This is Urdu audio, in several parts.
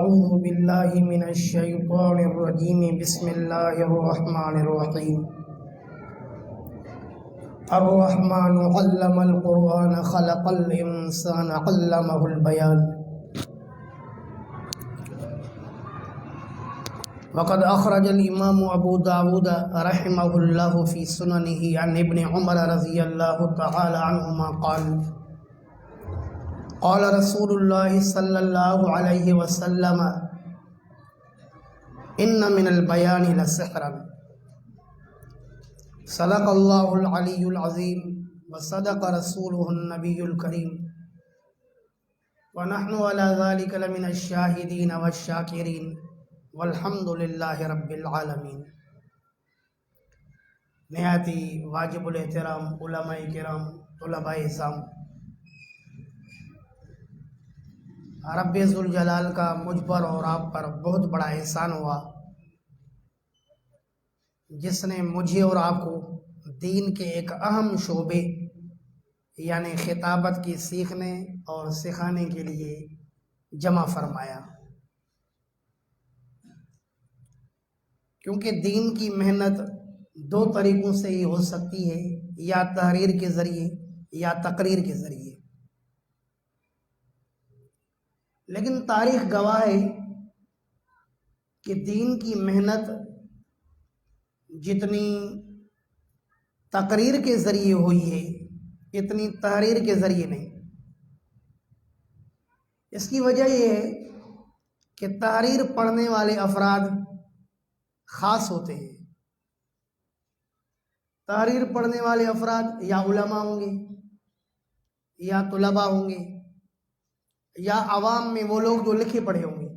أعوذ بالله من الشيطان الرجيم بسم الله الرحمن الرحيم الرحمن علم القرآن خلق الإنسان علمه البيان وقد أخرج الإمام أبو داود رحمه الله في سننه عن ابن عمر رضي الله تعالى عنهما قال رسول الله صلى الله عليه وسلم إن من البيان لسحرا صدق الله العلي العظيم وصدق رسوله النبي الكريم ونحن على ذلك لمن الشاهدين والشاكرين والحمد للہ رب العالمین۔ نہایت ہی واجب الاحترام علماء کرام، طلباء اعظام، رب ذوالجلال کا مجھ پر اور آپ پر بہت بڑا احسان ہوا جس نے مجھے اور آپ کو دین کے ایک اہم شعبے یعنی خطابت کی سیکھنے اور سکھانے کے لیے جمع فرمایا، کیونکہ دین کی محنت دو طریقوں سے ہی ہو سکتی ہے، یا تحریر کے ذریعے یا تقریر کے ذریعے، لیکن تاریخ گواہ ہے کہ دین کی محنت جتنی تقریر کے ذریعے ہوئی ہے اتنی تحریر کے ذریعے نہیں۔ اس کی وجہ یہ ہے کہ تحریر پڑھنے والے افراد خاص ہوتے ہیں۔ تحریر پڑھنے والے افراد یا علماء ہوں گے یا طلباء ہوں گے یا عوام میں وہ لوگ جو لکھے پڑھے ہوں گے،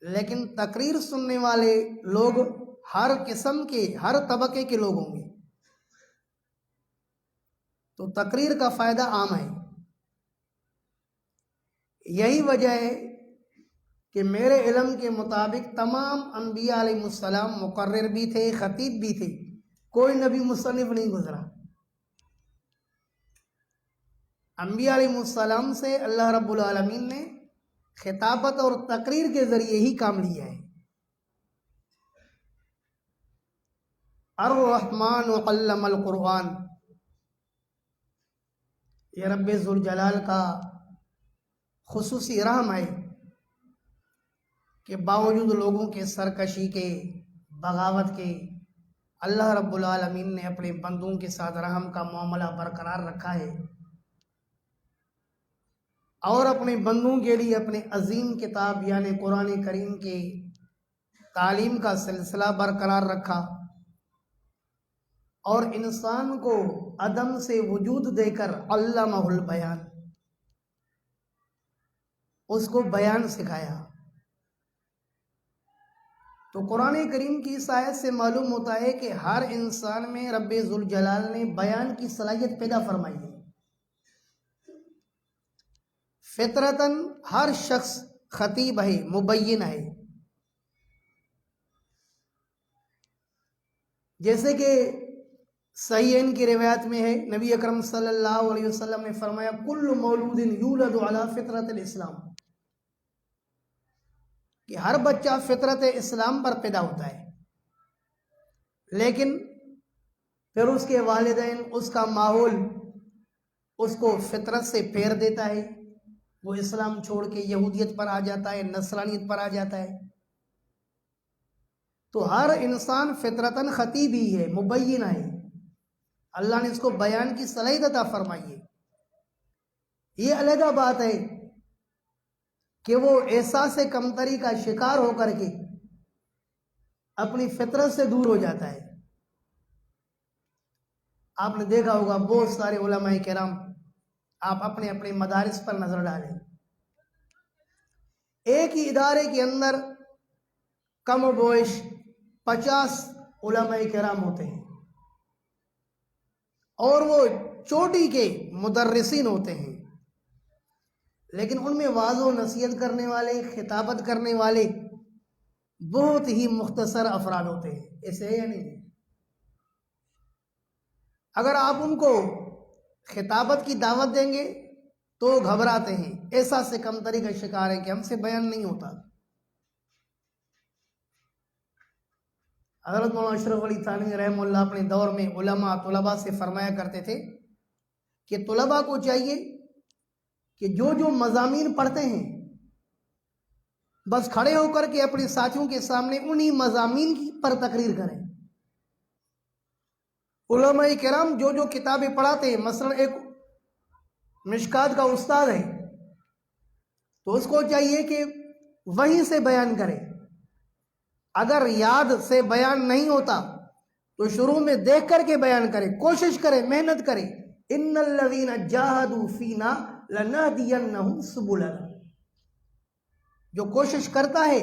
لیکن تقریر سننے والے لوگ ہر قسم کے، ہر طبقے کے لوگ ہوں گے، تو تقریر کا فائدہ عام ہے۔ یہی وجہ ہے کہ میرے علم کے مطابق تمام انبیاء علیہ السلام مقرر بھی تھے، خطیب بھی تھے، کوئی نبی مصنف نہیں گزرا۔ انبیاء علیہ السلام سے اللہ رب العالمین نے خطابت اور تقریر کے ذریعے ہی کام لیا ہے۔ الرحمن علم القرآن، یہ رب ذوالجلال کا خصوصی رحم ہے کہ باوجود لوگوں کے سرکشی کے، بغاوت کے، اللہ رب العالمین نے اپنے بندوں کے ساتھ رحم کا معاملہ برقرار رکھا ہے اور اپنے بندوں کے لیے اپنے عظیم کتاب یعنی قرآن کریم کے تعلیم کا سلسلہ برقرار رکھا، اور انسان کو عدم سے وجود دے کر علمہ البیان، اس کو بیان سکھایا۔ تو قرآن کریم کی اس آیت سے معلوم ہوتا ہے کہ ہر انسان میں رب ذوالجلال نے بیان کی صلاحیت پیدا فرمائی ہے۔ فطرتاً ہر شخص خطیب ہے، مبین ہے، جیسے کہ صحیحین کی روایت میں ہے، نبی اکرم صلی اللہ علیہ وسلم نے فرمایا کل مولود یولد علی فطرت الاسلام، کہ ہر بچہ فطرت اسلام پر پیدا ہوتا ہے، لیکن پھر اس کے والدین، اس کا ماحول اس کو فطرت سے پھیر دیتا ہے، وہ اسلام چھوڑ کے یہودیت پر آ جاتا ہے، نصرانیت پر آ جاتا ہے۔ تو ہر انسان فطرتاً خطیب ہی ہے، مبین ہے، اللہ نے اس کو بیان کی صلاحیت عطا فرمائی ہے۔ یہ علیحدہ بات ہے کہ وہ احساس کمتری کا شکار ہو کر کے اپنی فطرت سے دور ہو جاتا ہے۔ آپ نے دیکھا ہوگا بہت سارے علماء کرام، آپ اپنے اپنے مدارس پر نظر ڈالیں، ایک ہی ادارے کے اندر کم و بیش 50 علماء کرام ہوتے ہیں، اور وہ چوٹی کے مدرسین ہوتے ہیں، لیکن ان میں واعظ و نصیحت کرنے والے، خطابت کرنے والے بہت ہی مختصر افراد ہوتے ہیں۔ ایسے ہے یا نہیں؟ اگر آپ ان کو خطابت کی دعوت دیں گے تو گھبراتے ہیں، ایسا سے کمتری کا شکار ہے کہ ہم سے بیان نہیں ہوتا۔ حضرت مولانا اشرف علی تھانوی رحمہ اللہ اپنے دور میں علماء طلباء سے فرمایا کرتے تھے کہ طلباء کو چاہیے کہ جو مضامین پڑھتے ہیں بس کھڑے ہو کر کے اپنے ساتھیوں کے سامنے انہی مضامین کی پر تقریر کریں۔ علماء کرام جو کتابیں پڑھاتے ہیں، مثلا ایک مشکات کا استاد ہے تو اس کو چاہیے کہ وہیں سے بیان کرے۔ اگر یاد سے بیان نہیں ہوتا تو شروع میں دیکھ کر کے بیان کرے، کوشش کرے، محنت کرے۔ ان الذین جاہدوا فینا لنہدینہم سبلنا، جو کوشش کرتا ہے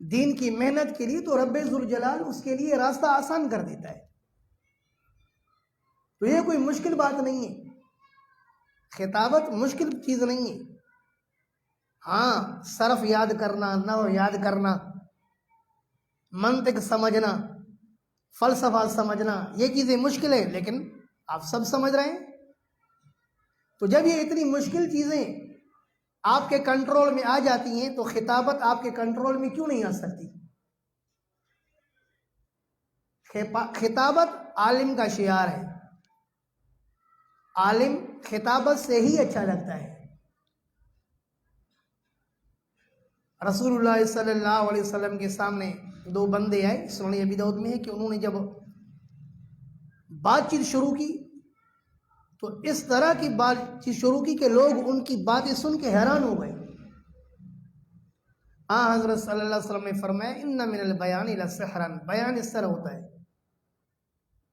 دین کی محنت کے لیے تو رب ذوالجلال اس کے لیے راستہ آسان کر دیتا ہے۔ تو یہ کوئی مشکل بات نہیں ہے، خطابت مشکل چیز نہیں ہے۔ ہاں، صرف یاد کرنا، نحو یاد کرنا، منطق سمجھنا، فلسفہ سمجھنا، یہ چیزیں مشکل ہیں، لیکن آپ سب سمجھ رہے ہیں۔ تو جب یہ اتنی مشکل چیزیں آپ کے کنٹرول میں آ جاتی ہیں تو خطابت آپ کے کنٹرول میں کیوں نہیں آ سکتی؟ خطابت عالم کا شعار ہے، عالم خطابت سے ہی اچھا لگتا ہے۔ رسول اللہ صلی اللہ علیہ وسلم کے سامنے دو بندے آئے، سنن ابی داؤد میں ہے کہ انہوں نے جب بات چیت شروع کی تو اس طرح کی بات چیت شروع کی کہ لوگ ان کی باتیں سن کے حیران ہو گئے۔ حضرت صلی اللہ علیہ وسلم نے فرمایا ان من البیان لسحرا، بیان اس طرح ہوتا ہے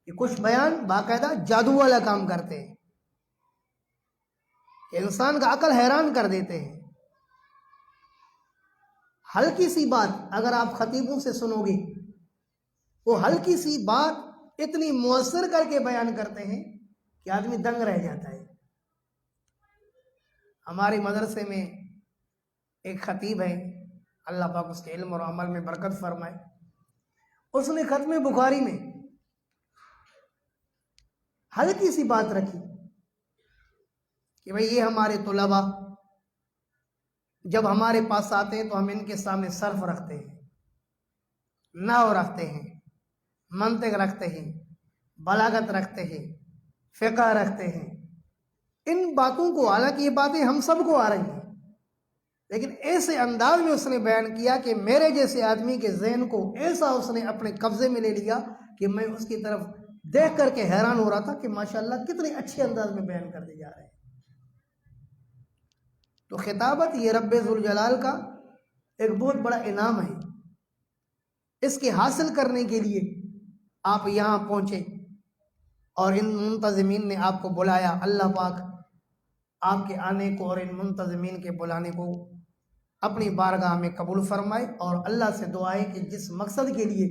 کہ کچھ بیان باقاعدہ جادو والا کام کرتے ہیں کہ انسان کا عقل حیران کر دیتے ہیں۔ ہلکی سی بات اگر آپ خطیبوں سے سنو گے، وہ ہلکی سی بات اتنی مؤثر کر کے بیان کرتے ہیں کہ آدمی دنگ رہ جاتا ہے۔ ہمارے مدرسے میں ایک خطیب ہے، اللہ پاک اس کے علم اور عمل میں برکت فرمائے، اس نے ختم بخاری میں ہلکی سی بات رکھی کہ بھئی یہ ہمارے طلباء جب ہمارے پاس آتے ہیں تو ہم ان کے سامنے صرف رکھتے ہیں، نحو رکھتے ہیں، منطق رکھتے ہیں، بلاغت رکھتے ہیں، فقہ رکھتے ہیں۔ ان باتوں کو، حالانکہ یہ باتیں ہم سب کو آ رہی ہیں، لیکن ایسے انداز میں اس نے بیان کیا کہ میرے جیسے آدمی کے ذہن کو ایسا اس نے اپنے قبضے میں لے لیا کہ میں اس کی طرف دیکھ کر کے حیران ہو رہا تھا کہ ماشاءاللہ کتنے اچھے انداز میں بیان کرتے جا رہے ہیں۔ تو خطابت یہ رب ذوالجلال کا ایک بہت بڑا انعام ہے۔ اس کے حاصل کرنے کے لیے آپ یہاں پہنچے اور ان منتظمین نے آپ کو بلایا۔ اللہ پاک آپ کے آنے کو اور ان منتظمین کے بلانے کو اپنی بارگاہ میں قبول فرمائے، اور اللہ سے دعا ہے کہ جس مقصد کے لیے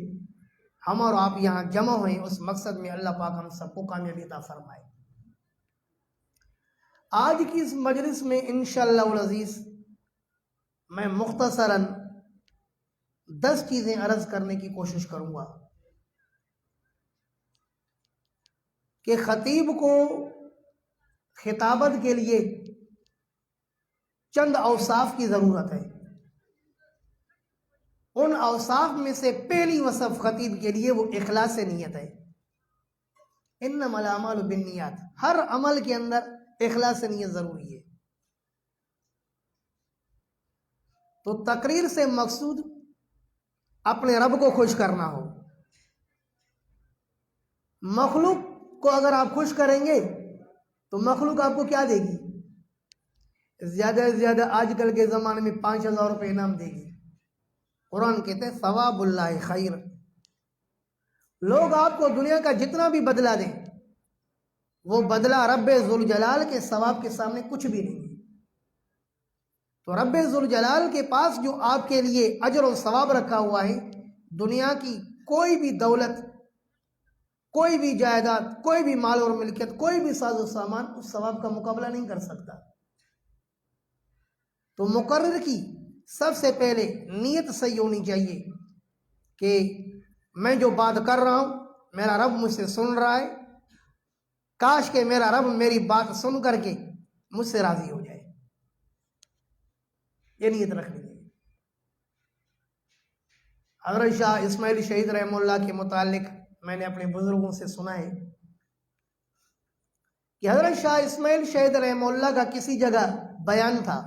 ہم اور آپ یہاں جمع ہوئے اس مقصد میں اللہ پاک ہم سب کو کامیابی عطا فرمائے۔ آج کی اس مجلس میں انشاءاللہ العزیز میں مختصراً 10 چیزیں عرض کرنے کی کوشش کروں گا کہ خطیب کو خطابت کے لیے چند اوصاف کی ضرورت ہے۔ ان اوصاف میں سے پہلی وصف خطیب کے لیے وہ اخلاص نیت ہے۔ انما الاعمال بالنیات، ہر عمل کے اندر اخلاص نیت ضروری ہے۔ تو تقریر سے مقصود اپنے رب کو خوش کرنا ہو۔ مخلوق کو اگر آپ خوش کریں گے تو مخلوق آپ کو کیا دے گی؟ زیادہ سے زیادہ آج کل کے زمانے میں 5000 روپے انعام دے گی۔ قرآن کہتے ہیں ثواب اللہ خیر۔ لوگ آپ کو دنیا کا جتنا بھی بدلہ دیں، وہ بدلہ رب ذوالجلال کے ثواب کے سامنے کچھ بھی نہیں ہے۔ تو رب ذوالجلال کے پاس جو آپ کے لیے اجر و ثواب رکھا ہوا ہے، دنیا کی کوئی بھی دولت، کوئی بھی جائیداد، کوئی بھی مال اور ملکیت، کوئی بھی ساز و سامان اس ثواب کا مقابلہ نہیں کر سکتا۔ تو مقرر کی سب سے پہلے نیت صحیح ہونی چاہیے کہ میں جو بات کر رہا ہوں میرا رب مجھ سے سن رہا ہے، کاش کہ میرا رب میری بات سن کر کے مجھ سے راضی ہو جائے، یہ نیت رکھنی ہے۔ حضرت شاہ اسماعیل شہید رحمہ اللہ کے متعلق میں نے اپنے بزرگوں سے سنا ہے کہ حضرت شاہ اسماعیل شہید رحمہ اللہ کا کسی جگہ بیان تھا،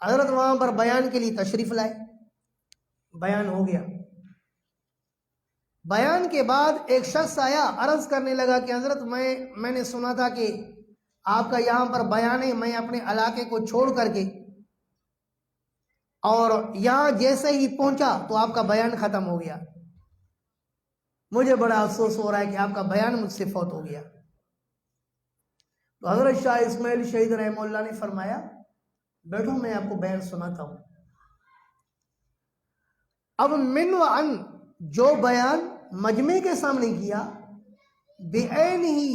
حضرت وہاں پر بیان کے لیے تشریف لائے، بیان ہو گیا، بیان کے بعد ایک شخص آیا، عرض کرنے لگا کہ حضرت میں نے سنا تھا کہ آپ کا یہاں پر بیان ہے، میں اپنے علاقے کو چھوڑ کر کے اور یہاں جیسے ہی پہنچا تو آپ کا بیان ختم ہو گیا، مجھے بڑا افسوس ہو رہا ہے کہ آپ کا بیان مجھ سے فوت ہو گیا۔ تو حضرت شاہ اسماعیل شہید رحمہ اللہ نے فرمایا بیٹھو میں آپ کو بیان سناتا ہوں۔ اب من و ان جو بیان مجمع کے سامنے کیا، بعین ہی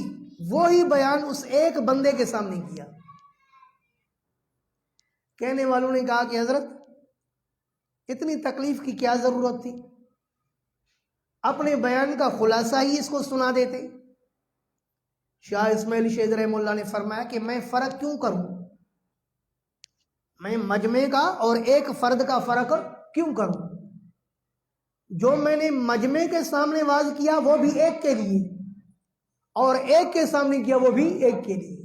وہی بیان اس ایک بندے کے سامنے کیا۔ کہنے والوں نے کہا کہ حضرت اتنی تکلیف کی کیا ضرورت تھی، اپنے بیان کا خلاصہ ہی اس کو سنا دیتے۔ شاہ اسماعیل شہید رحمہ اللہ نے فرمایا کہ میں فرق کیوں کروں، میں مجمع کا اور ایک فرد کا فرق کیوں کروں، جو میں نے مجمع کے سامنے واز کیا وہ بھی ایک کے لیے اور ایک کے سامنے کیا وہ بھی ایک کے لیے،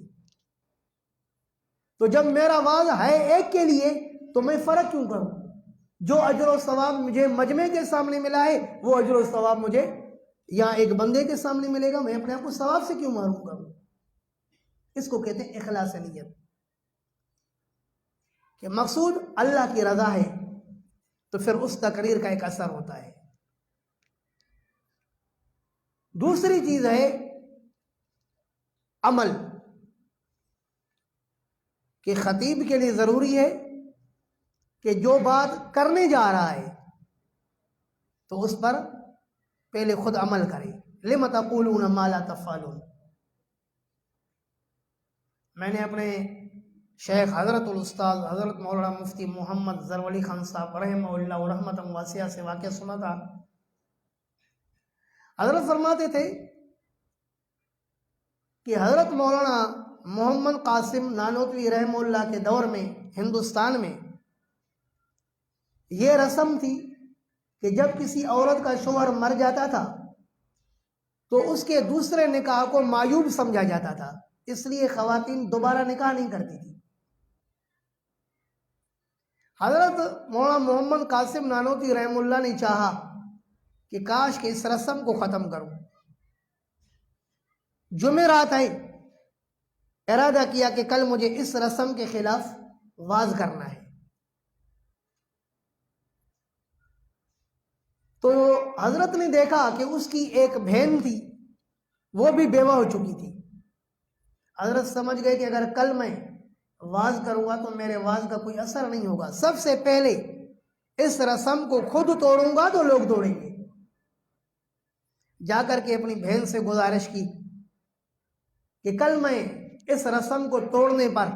تو جب میرا واز ہے ایک کے لیے تو میں فرق کیوں کروں، جو اجر و ثواب مجھے مجمع کے سامنے ملا ہے وہ اجر و ثواب مجھے یہاں ایک بندے کے سامنے ملے گا، میں اپنے آپ کو ثواب سے کیوں محروم کروں۔ اس کو کہتے ہیں اخلاص نیت، کہ مقصود اللہ کی رضا ہے تو پھر اس تقریر کا ایک اثر ہوتا ہے۔ دوسری چیز ہے عمل، کہ خطیب کے لیے ضروری ہے کہ جو بات کرنے جا رہا ہے تو اس پر پہلے خود عمل کرے۔ لم تقولون ما لا تفعلون، میں نے اپنے شیخ حضرت الاستاذ حضرت مولانا مفتی محمد زرولی خان صاحب رحمہ اللہ رحمۃ واسعہ سے واقعہ سنا تھا۔ حضرت فرماتے تھے کہ حضرت مولانا محمد قاسم نانوتوی رحمہ اللہ کے دور میں ہندوستان میں یہ رسم تھی کہ جب کسی عورت کا شوہر مر جاتا تھا تو اس کے دوسرے نکاح کو معیوب سمجھا جاتا تھا، اس لیے خواتین دوبارہ نکاح نہیں کرتی تھی۔ حضرت مولانا محمد قاسم نانوتوی رحمہ اللہ نے چاہا کہ کاش کہ اس رسم کو ختم کروں۔ جمعرات ہے، ارادہ کیا کہ کل مجھے اس رسم کے خلاف واز کرنا ہے۔ تو حضرت نے دیکھا کہ اس کی ایک بہن تھی، وہ بھی بیوہ ہو چکی تھی۔ حضرت سمجھ گئے کہ اگر کل میں واز کروں گا تو میرے واز کا کوئی اثر نہیں ہوگا، سب سے پہلے اس رسم کو خود توڑوں گا تو لوگ توڑیں گے۔ جا کر کے اپنی بہن سے گزارش کی کہ کل میں اس رسم کو توڑنے پر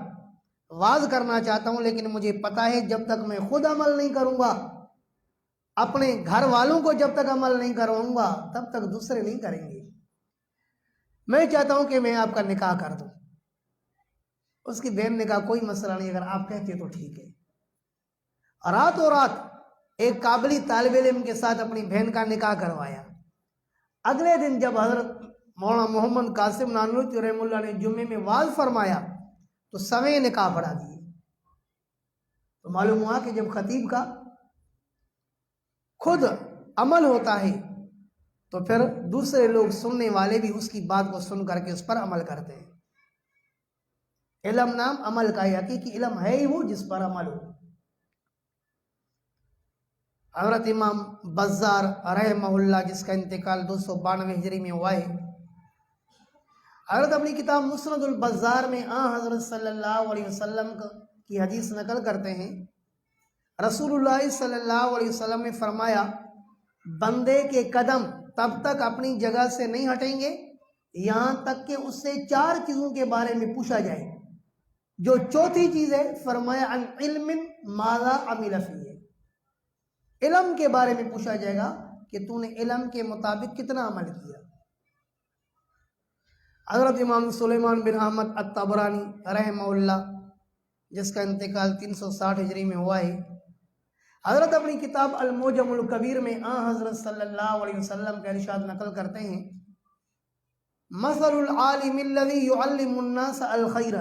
واز کرنا چاہتا ہوں، لیکن مجھے پتا ہے جب تک میں خود عمل نہیں کروں گا، اپنے گھر والوں کو جب تک عمل نہیں کراؤں گا تب تک دوسرے نہیں کریں گے، میں چاہتا ہوں کہ میں آپ کا نکاح کر دوں۔ اس کی بہن نے کہا کوئی مسئلہ نہیں، اگر آپ کہتے تو ٹھیک ہے۔ راتوں رات ایک قابلی طالب علم کے ساتھ اپنی بہن کا نکاح کروایا۔ اگلے دن جب حضرت مولانا محمد قاسم نانوتوی رحمہ اللہ نے جمعے میں واز فرمایا تو سویں نکاح پڑھا دیے۔ تو معلوم ہوا کہ جب خطیب کا خود عمل ہوتا ہے تو پھر دوسرے لوگ سننے والے بھی اس کی بات کو سن کر کے اس پر عمل کرتے ہیں۔ علم نام عمل کا ہے، حقیقی علم ہے ہی وہ جس پر عمل ہو۔ حضرت امام بزار رحمہ اللہ جس کا انتقال 292 ہجری میں ہوا ہے، حضرت اپنی کتاب مسند البزار میں حضرت صلی اللہ علیہ وسلم کی حدیث نقل کرتے ہیں۔ رسول اللہ صلی اللہ علیہ وسلم نے فرمایا بندے کے قدم تب تک اپنی جگہ سے نہیں ہٹیں گے یہاں تک کہ اس سے 4 چیزوں کے بارے میں پوچھا جائے۔ جو چوتھی چیز ہے فرمایا عن علم ماذا عمل فیہ، علم کے بارے میں پوچھا جائے گا کہ تو نے علم کے مطابق کتنا عمل کیا۔ حضرت امام سلیمان بن احمد الطبرانی رحمہ اللہ، جس کا انتقال 360 ہجری میں ہوا ہے، حضرت اپنی کتاب المعجم الکبیر میں حضرت صلی اللہ علیہ وسلم کا ارشاد نقل کرتے ہیں، مثل العالم الذی یعلم الناس الخیر،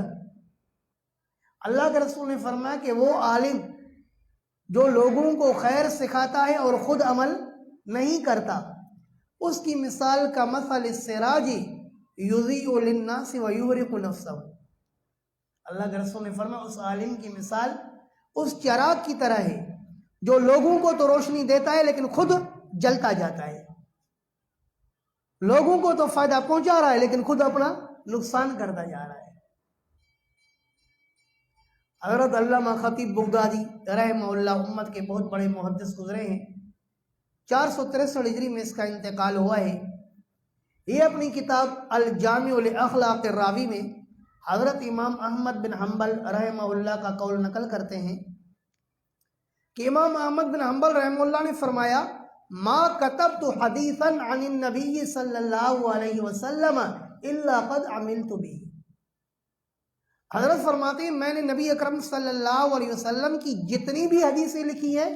اللہ کے رسول نے فرمایا کہ وہ عالم جو لوگوں کو خیر سکھاتا ہے اور خود عمل نہیں کرتا، اس کی مثال کا مثل السراج یضیء للناس ویحرق نفسہ، اللہ کے رسول نے فرمایا اس عالم کی مثال اس چراغ کی طرح ہے جو لوگوں کو تو روشنی دیتا ہے لیکن خود جلتا جاتا ہے، لوگوں کو تو فائدہ پہنچا رہا ہے لیکن خود اپنا نقصان کرتا جا رہا ہے۔ حضرت علامہ خطیب بغدادی رحمہ اللہ امت کے بہت بڑے محدث گزرے ہیں، 463 ہجری میں اس کا انتقال ہوا ہے۔ یہ اپنی کتاب الجامع لاخلاق الراوی میں حضرت امام احمد بن حنبل رحمہ اللہ کا قول نقل کرتے ہیں کہ امام احمد بن حنبل رحمہ اللہ نے فرمایا، ما کتبت حدیثا عن النبی صلی اللہ علیہ وسلم الا قد عملت به، حضرت فرماتے ہیں میں نے نبی اکرم صلی اللہ علیہ وسلم کی جتنی بھی حدیثیں لکھی ہیں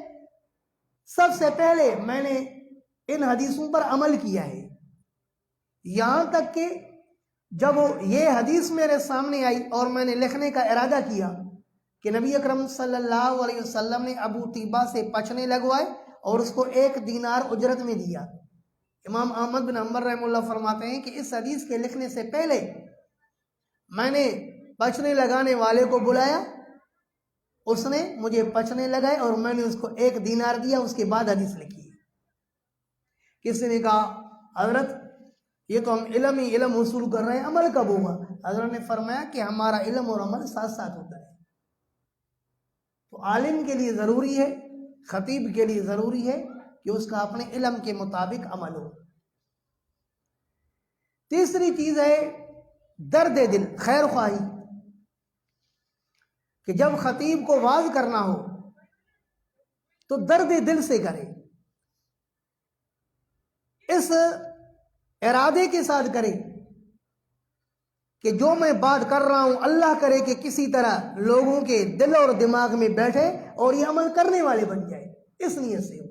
سب سے پہلے میں نے ان حدیثوں پر عمل کیا ہے، یہاں تک کہ جب یہ حدیث میرے سامنے آئی اور میں نے لکھنے کا ارادہ کیا کہ نبی اکرم صلی اللہ علیہ وسلم نے ابو طیبہ سے پچھنے لگوائے اور اس کو 1 دینار اجرت میں دیا، امام احمد بن حنبل رحمہ اللہ فرماتے ہیں کہ اس حدیث کے لکھنے سے پہلے میں نے پچھنے لگانے والے کو بلایا، اس نے مجھے پچھنے لگائے اور میں نے اس کو 1 دینار دیا، اس کے بعد حدیث لکھی۔ کسی نے کہا حضرت یہ تو ہم علم ہی علم حصول کر رہے ہیں، عمل کب ہوگا؟ حضرت نے فرمایا کہ ہمارا علم اور عمل ساتھ ساتھ ہوتا ہے۔ تو عالم کے لیے ضروری ہے، خطیب کے لیے ضروری ہے کہ اس کا اپنے علم کے مطابق عمل ہو۔ تیسری چیز ہے درد دل، خیر خواہی، کہ جب خطیب کو واعظ کرنا ہو تو درد دل سے کرے، اس ارادے کے ساتھ کرے کہ جو میں بات کر رہا ہوں اللہ کرے کہ کسی طرح لوگوں کے دل اور دماغ میں بیٹھے اور یہ عمل کرنے والے بن جائے، اس نیت سے ہو۔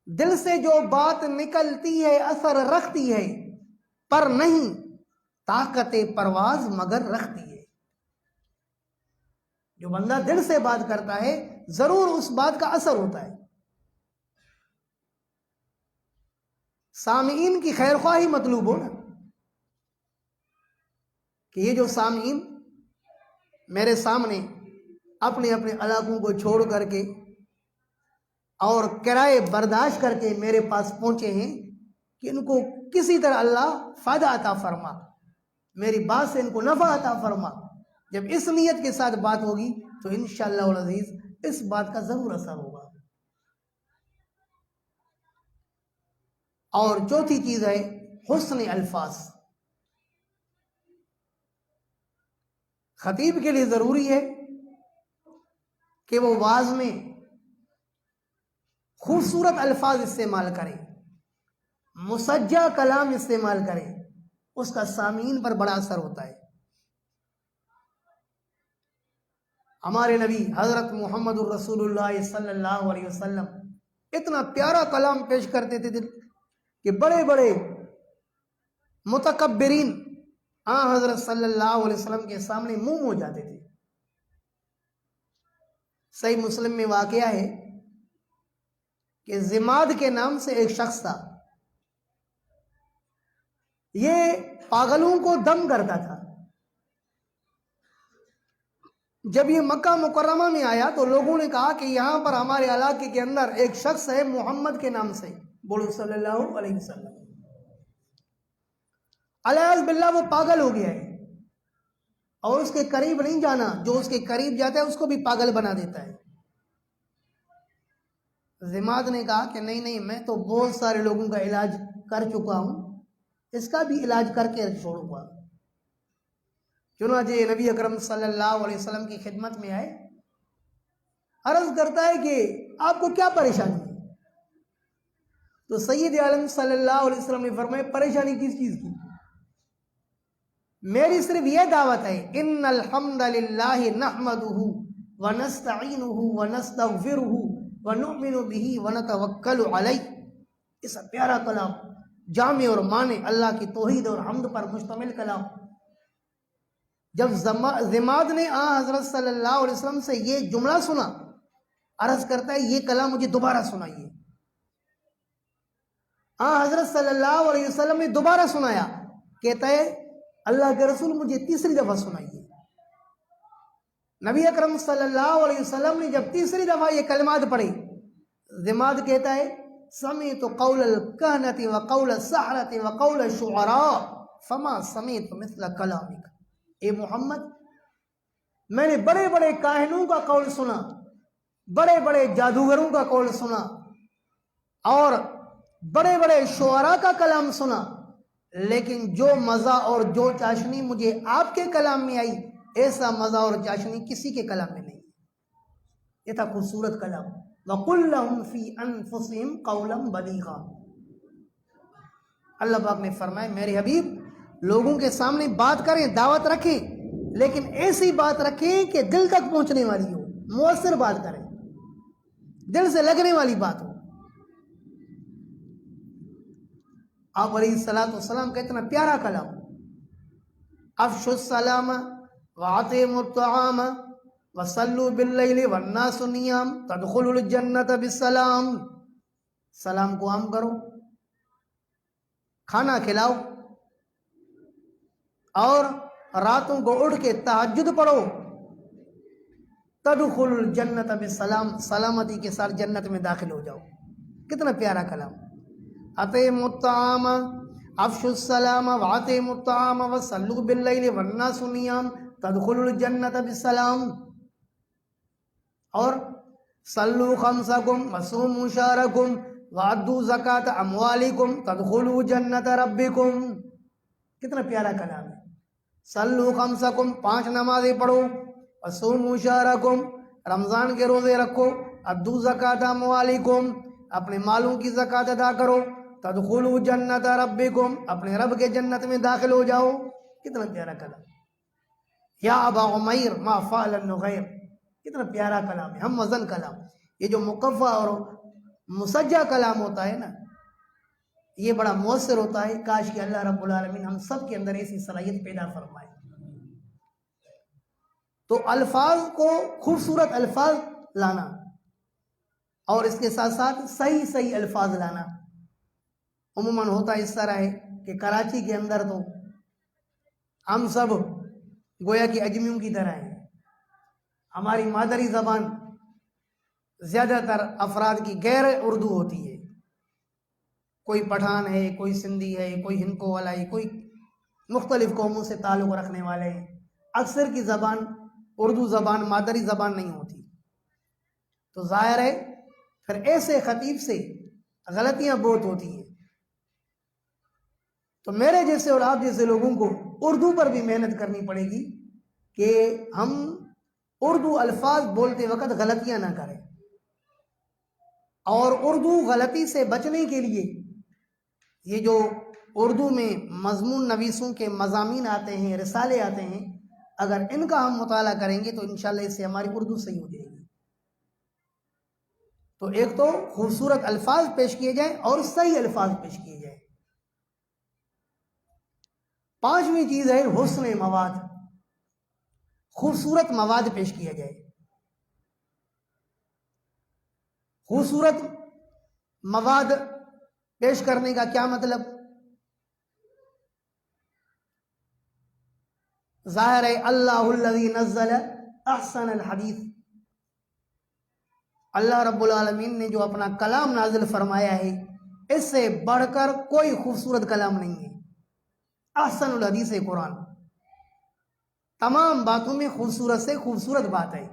دل سے جو بات نکلتی ہے اثر رکھتی ہے، پر نہیں طاقت پرواز مگر رکھتی ہے۔ جو بندہ دل سے بات کرتا ہے ضرور اس بات کا اثر ہوتا ہے۔ سامعین کی خیر خواہی مطلوب ہو نا، کہ یہ جو سامعین میرے سامنے اپنے اپنے علاقوں کو چھوڑ کر کے اور کرائے برداشت کر کے میرے پاس پہنچے ہیں، کہ ان کو کسی طرح اللہ فائدہ عطا فرما، میری بات سے ان کو نفع عطا فرما۔ جب اس نیت کے ساتھ بات ہوگی تو انشاءاللہ العزیز اس بات کا ضرور اثر ہوگا۔ اور چوتھی چیز ہے حسن الفاظ، خطیب کے لیے ضروری ہے کہ وہ واعظ میں خوبصورت الفاظ استعمال کرے، مسجع کلام استعمال کرے، اس کا سامعین پر بڑا اثر ہوتا ہے۔ ہمارے نبی حضرت محمد الرسول اللہ صلی اللہ علیہ وسلم اتنا پیارا کلام پیش کرتے تھے کہ بڑے بڑے متکبرین حضرت صلی اللہ علیہ وسلم کے سامنے منہ ہو جاتے تھے۔ صحیح مسلم میں واقعہ ہے کہ زماد کے نام سے ایک شخص تھا، یہ پاگلوں کو دم کرتا تھا۔ جب یہ مکہ مکرمہ میں آیا تو لوگوں نے کہا کہ یہاں پر ہمارے علاقے کے اندر ایک شخص ہے محمد کے نام سے، بولو صلی اللہ علیہ وسلم، الیاذ باللہ وہ پاگل ہو گیا ہے اور اس کے قریب نہیں جانا، جو اس کے قریب جاتا ہے اس کو بھی پاگل بنا دیتا ہے۔ زماد نے کہا کہ نہیں میں تو بہت سارے لوگوں کا علاج کر چکا ہوں، اس کا بھی علاج کر کے چھوڑوں گا۔ چنانچہ نبی اکرم صلی اللہ علیہ وسلم کی خدمت میں آئے، عرض کرتا ہے کہ آپ کو کیا پریشانی ہے؟ تو سید عالم صلی اللہ علیہ وسلم نے فرمایا پریشانی کس چیز کی؟ میری صرف یہ دعوت ہے، ان الحمد للہ نحمدہ ونستعینہ ونستغفرہ ونؤمن بہ ونتوکل علیہ. اس پیارا کلام، جامع اور معنی، اللہ کی توحید اور حمد پر مشتمل کلام. جب ضماد نے حضرت صلی اللہ علیہ وسلم سے یہ جملہ سنا، عرض کرتا ہے یہ کلام مجھے دوبارہ سنائیے. حضرت صلی اللہ علیہ وسلم نے دوبارہ سنایا. کہتا ہے اللہ کے رسول مجھے تیسری دفعہ سنائیے. نبی اکرم صلی اللہ علیہ وسلم نے جب تیسری دفعہ یہ کلمات پڑھی، ضماد کہتا ہے سمعت قول الکہنۃ وقول السحرۃ وقول الشعراء فما سمعت مثل کلامک. اے محمد، میں نے بڑے بڑے کاہنوں کا قول سنا، بڑے بڑے جادوگروں کا قول سنا، اور بڑے بڑے شعراء کا کلام سنا، لیکن جو مزہ اور جو چاشنی مجھے آپ کے کلام میں آئی، ایسا مزہ اور چاشنی کسی کے کلام میں نہیں. یہ تھا خوبصورت کلام. وَقُلْ لَهُمْ فِي أَنفُسِهِمْ قَوْلًا بَلِيغًا. اللہ پاک نے فرمایا میرے حبیب لوگوں کے سامنے بات کریں، دعوت رکھیں، لیکن ایسی بات رکھیں کہ دل تک پہنچنے والی ہو، مؤثر بات کریں، دل سے لگنے والی بات ہو. آپ علیہ السلام کا اتنا پیارا کلام، افشوا السلام وَأَطْعِمُوا الطَّعَامَ وَصَلُّوا بِاللَّيْلِ وَالنَّاسُ نِيَامٌ تَدْخُلُوا الْجَنَّةَ بِالسَّلَامِ. سلام کو عام کرو، کھانا کھلاؤ، اور راتوں کو اٹھ کے تہجد پڑھو. تدخلوا الجنۃ بالسلام، سلامتی کے ساتھ جنت میں داخل ہو جاؤ. کتنا پیارا کلام. اطعموا الطعام افشوا السلام واطعموا الطعام وصلوا باللیل والناس نیام تدخلوا الجنۃ بالسلام. اور صلوا خمسکم وصوموا شہرکم وادوا زکاۃ اموالکم تدخلوا جنۃ ربکم. کتنا پیارا کلام ہے. صلوا خمسکم، 5 نمازیں پڑھو، وصوموا شہرکم، رمضان کے روزے رکھو، ادوا زکاۃ اموالکم، اپنے مالوں کی زکات ادا کرو، تدخلوا جنت ربکم، اپنے رب کے جنت میں داخل ہو جاؤ. کتنا پیارا کلام. یا ابا عمیر ما فعل النغیر. کتنا پیارا کلام ہے، ہم وزن کلام. یہ جو مقفع اور مسجع کلام ہوتا ہے نا، یہ بڑا مؤثر ہوتا ہے. کاش کہ اللہ رب العالمین ہم سب کے اندر ایسی صلاحیت پیدا فرمائے. تو الفاظ کو خوبصورت الفاظ لانا، اور اس کے ساتھ ساتھ صحیح الفاظ لانا. عموماً ہوتا اس طرح ہے کہ کراچی کے اندر تو ہم سب گویا کہ اجمیوں کی طرح ہیں. ہماری مادری زبان زیادہ تر افراد کی غیر اردو ہوتی ہے. کوئی پٹھان ہے، کوئی سندھی ہے، کوئی ہندکو والا ہے، کوئی مختلف قوموں سے تعلق رکھنے والے ہیں. اکثر کی زبان اردو زبان مادری زبان نہیں ہوتی. تو ظاہر ہے پھر ایسے خطیب سے غلطیاں بہت ہوتی ہیں. تو میرے جیسے اور آپ جیسے لوگوں کو اردو پر بھی محنت کرنی پڑے گی کہ ہم اردو الفاظ بولتے وقت غلطیاں نہ کریں. اور اردو غلطی سے بچنے کے لیے یہ جو اردو میں مضمون نویسوں کے مضامین آتے ہیں، رسالے آتے ہیں، اگر ان کا ہم مطالعہ کریں گے تو انشاءاللہ اس سے ہماری اردو صحیح ہو جائے گی. تو ایک تو خوبصورت الفاظ پیش کیے جائیں اور صحیح الفاظ پیش کیے جائیں. 5ویں چیز ہے حسن مواد. خوبصورت مواد پیش کیا جائے. خوبصورت مواد پیش کرنے کا کیا مطلب؟ ظاہر ہے اللہ الذی نزل احسن الحدیث، اللہ رب العالمین نے جو اپنا کلام نازل فرمایا ہے اس سے بڑھ کر کوئی خوبصورت کلام نہیں ہے. احسن الحدیث قرآن، تمام باتوں میں خوبصورت سے خوبصورت بات ہے.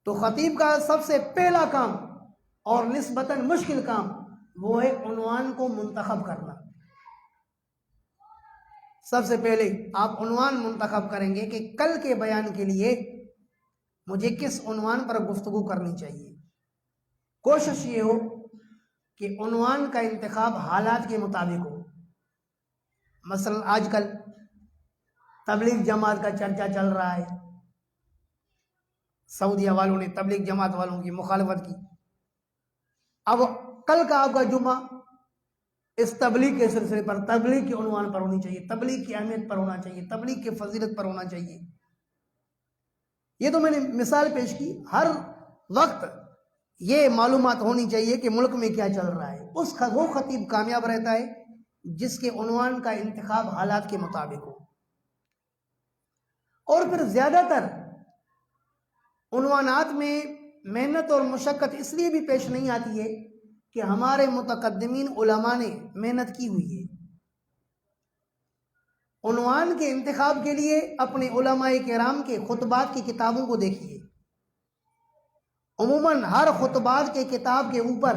تو خطیب کا سب سے پہلا کام اور نسبتاً مشکل کام وہ ہے عنوان کو منتخب کرنا. سب سے پہلے آپ عنوان منتخب کریں گے کہ کل کے بیان کے لیے مجھے کس عنوان پر گفتگو کرنی چاہیے. کوشش یہ ہو کہ عنوان کا انتخاب حالات کے مطابق ہو. مثلا آج کل تبلیغ جماعت کا چرچا چل رہا ہے، سعودیہ والوں نے تبلیغ جماعت والوں کی مخالفت کی. اب کل کا آپ کا جمعہ اس تبلیغ کے سلسلے پر، تبلیغ کے عنوان پر ہونی چاہیے، تبلیغ کی اہمیت پر ہونا چاہیے، تبلیغ کی فضیلت پر ہونا چاہیے. یہ تو میں نے مثال پیش کی. ہر وقت یہ معلومات ہونی چاہیے کہ ملک میں کیا چل رہا ہے. وہ خطیب کامیاب رہتا ہے جس کے عنوان کا انتخاب حالات کے مطابق ہو. اور پھر زیادہ تر عنوانات میں محنت اور مشقت اس لیے بھی پیش نہیں آتی ہے کہ ہمارے متقدمین علماء نے محنت کی ہوئی ہے. عنوان کے انتخاب کے لیے اپنے علماء کرام کے خطبات کی کتابوں کو دیکھیے. عموماً ہر خطبات کے کتاب کے اوپر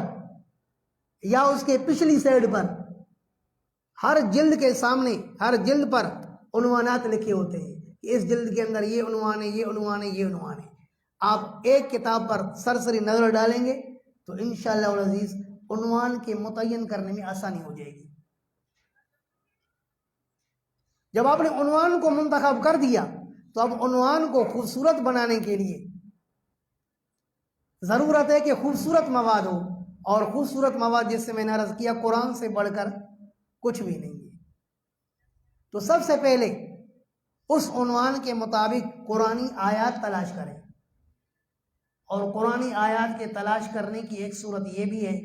یا اس کے پچھلی سائڈ پر، ہر جلد کے سامنے، ہر جلد پر عنوانات لکھے ہوتے ہیں کہ اس جلد کے اندر یہ عنوان ہے، یہ عنوان ہے، یہ عنوان ہے. آپ ایک کتاب پر سرسری نظر ڈالیں گے تو انشاءاللہ العزیز عنوان کے متعین کرنے میں آسانی ہو جائے گی. جب آپ نے عنوان کو منتخب کر دیا تو اب عنوان کو خوبصورت بنانے کے لیے ضرورت ہے کہ خوبصورت مواد ہو، اور خوبصورت مواد جس سے میں نے عرض کیا قرآن سے بڑھ کر کچھ بھی نہیں ہے. تو سب سے پہلے اس عنوان کے مطابق قرآنی آیات تلاش کریں. اور قرآنی آیات کے تلاش کرنے کی ایک صورت یہ بھی ہے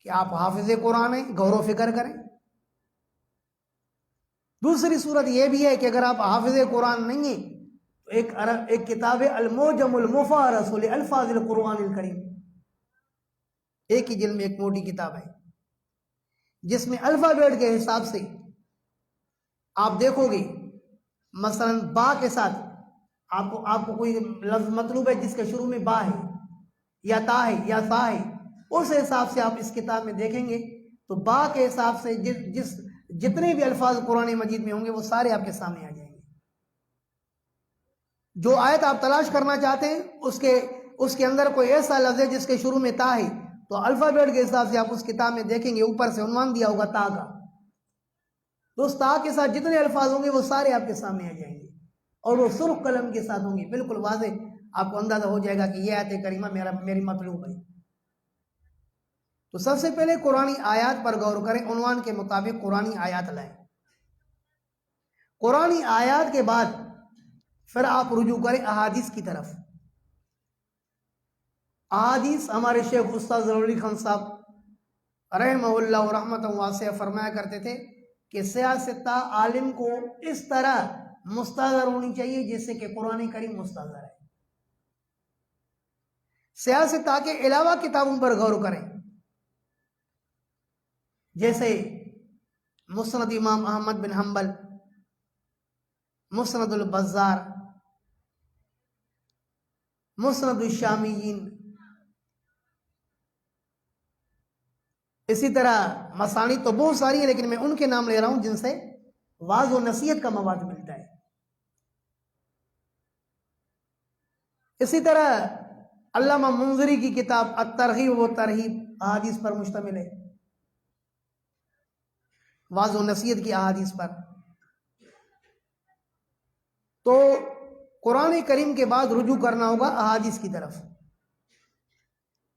کہ آپ حافظ قرآن ہیں، غور و فکر کریں. دوسری صورت یہ بھی ہے کہ اگر آپ حافظ قرآن نہیں ہیں تو ایک کتاب ہے الموجم المفارس لالفاظ القرآن الکریم، ایک ہی جلد میں ایک موٹی کتاب ہے جس میں الفابیٹ کے حساب سے آپ دیکھو گے. مثلا با کے ساتھ آپ کو کوئی لفظ مطلوب ہے جس کے شروع میں با ہے یا تا ہے یا سا ہے، اس حساب سے آپ اس کتاب میں دیکھیں گے تو با کے حساب سے جتنے بھی الفاظ قرآن مجید میں ہوں گے وہ سارے آپ کے سامنے آ جائیں گے. جو آیت آپ تلاش کرنا چاہتے ہیں اس کے اندر کوئی ایسا لفظ ہے جس کے شروع میں تا ہے تو الفابیٹ کے حساب سے آپ اس کتاب میں دیکھیں گے اوپر سے عنوان دیا ہوگا تا کا، تو اس تا کے ساتھ جتنے الفاظ ہوں گے وہ سارے آپ کے سامنے آ جائیں گے اور وہ سرخ قلم کے ساتھ ہوں گے. بالکل واضح آپ کو اندازہ ہو جائے گا کہ یہ آیت کریمہ میری مطلوب ہے. تو سب سے پہلے قرآنی آیات پر غور کریں، عنوان کے مطابق قرآنی آیات لائیں. قرآنی آیات کے بعد پھر آپ رجوع کریں احادیث کی طرف. احادیث ہمارے شیخ استاد ظفر علی خان صاحب رحمہ اللہ رحمۃ واسعہ فرمایا کرتے تھے کہ سیاستہ عالم کو اس طرح مستحضر ہونی چاہیے جیسے کہ قرآن کریم مستحضر ہے. سیاستہ کے علاوہ کتابوں پر غور کریں، جیسے مسند امام احمد بن حنبل، مسند البزار، مسند الشامیین، اسی طرح مسانی تو بہت ساری ہیں لیکن میں ان کے نام لے رہا ہوں جن سے واضح و نصیحت کا مواد ملتا ہے. اسی طرح علامہ منذری کی کتاب الترغیب و ترہیب احادیث پر مشتمل ہے، واضح و نصیحت کی احادیث پر. تو قرآن کریم کے بعد رجوع کرنا ہوگا احادیث کی طرف.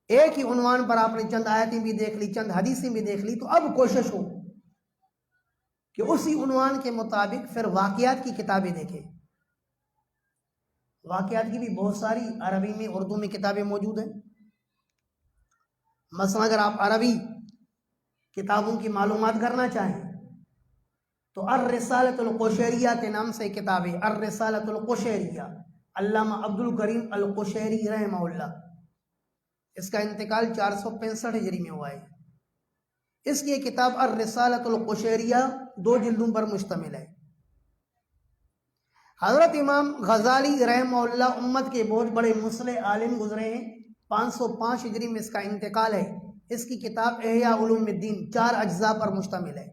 ایک ہی عنوان پر آپ نے چند آیتیں بھی دیکھ لی، چند حدیثیں بھی دیکھ لی، تو اب کوشش ہو کہ اسی عنوان کے مطابق پھر واقعات کی کتابیں دیکھیں. واقعات کی بھی بہت ساری عربی میں اردو میں کتابیں موجود ہیں. مثلا اگر آپ عربی کتابوں کی معلومات کرنا چاہیں تو الرسالۃ القشیریہ کے نام سے کتاب ہے، الرسالۃ القشیریہ، علامہ عبد الکریم القشیری رحمہ اللہ. اس کا انتقال 465 ہجری میں ہوا ہے. اس کی کتاب الرسالۃ القشیریہ 2 جلدوں پر مشتمل ہے. حضرت امام غزالی رحمہ اللہ امت کے بہت بڑے مصلح عالم گزرے ہیں. 505 ہجری میں اس کا انتقال ہے. اس کی کتاب احیاء علوم الدین 4 اجزاء پر مشتمل ہے.